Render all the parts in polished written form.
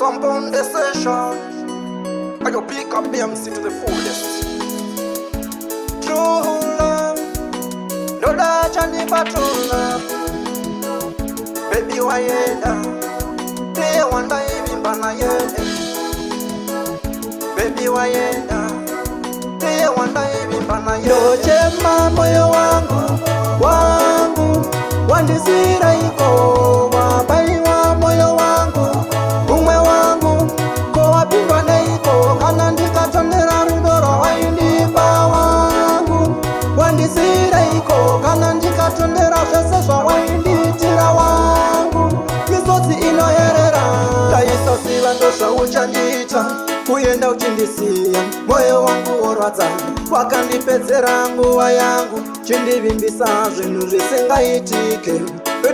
some bond session. I go pick up BMC to the fullest. True love, no that and never true love. Baby wayenda, te wanda hivi bana yende. Baby wayenda, te wanda hivi bana yende. Ndochema moyo wangu, wangu, wandisira iko wabaiwa moyo wangu, umwe wangu, kwa wapindwa neiko, kanandika tondera rudoro waindipa wangu, wandisira iko, kanandika tondera sheseswa wainditira wangu, misoti inoherera, taisa sila ndosha uchandita, kuyenda uchindisia, moyo wangu orwadza, wakandipedzera nguva yangu, chindivimbisa zvinhu zvisingaitike,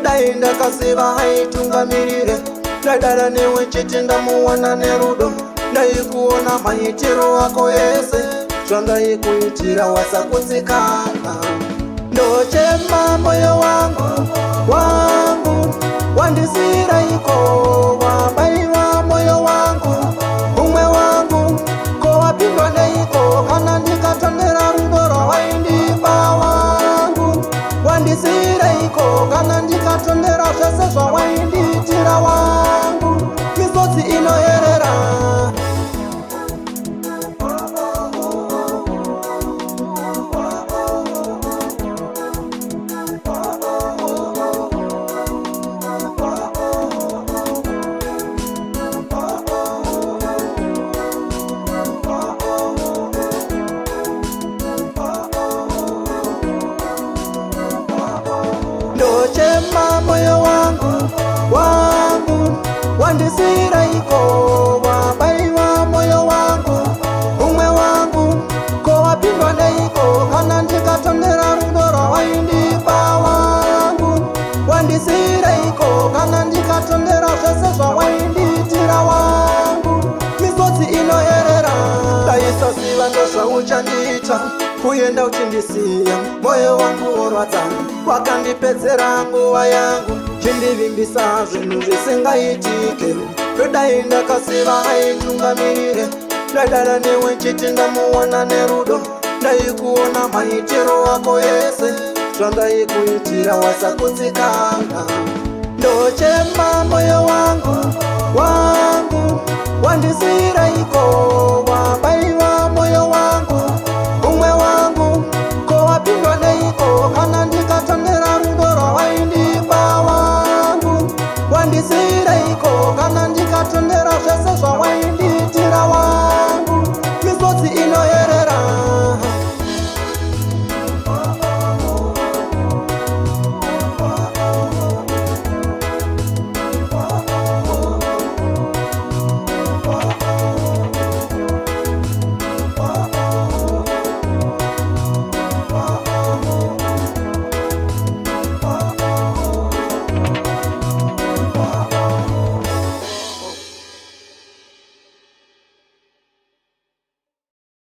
dai ndakasiva haitungamirire, ndadara newe chete ndamuwana nerudo, ndaikuona maitiro ako ese, zvandaikuitira wasakutsikana. Ndochema moyo wangu, wangu, wandisira iko wabaiwa moyo wangu, umwe wangu, ko wapindwa neiko, kana ndikatondera rudoro waindipa wangu, wandisira iko, kana ndikatondera zvese zvawainditira wangu, misodzi inoherera. Ndochema moyo wangu, wangu, wandisira iko wabaiwa moyo wangu, umwe wangu, ko wapindwa neiko, kana ndikatondera rudoro waindipa wangu, wandisira iko, kana ndikatondera zvese zvawainditira wangu, misodzi inoherera, taisa siva ndozvauchandita, kuyenda uchindisiya, moyo wangu orwadza, wakandipedzera nguva yangu, chindivimbisa zvinhu zvisingaitike, dai ndakasiva haitungamirire, ndadara newe chete ndamuwana nerudo, ndaikuona maitiro ako ese, zvandaikuitira wasakutsikana. Ndochema moyo wangu, wangu, wandisira iko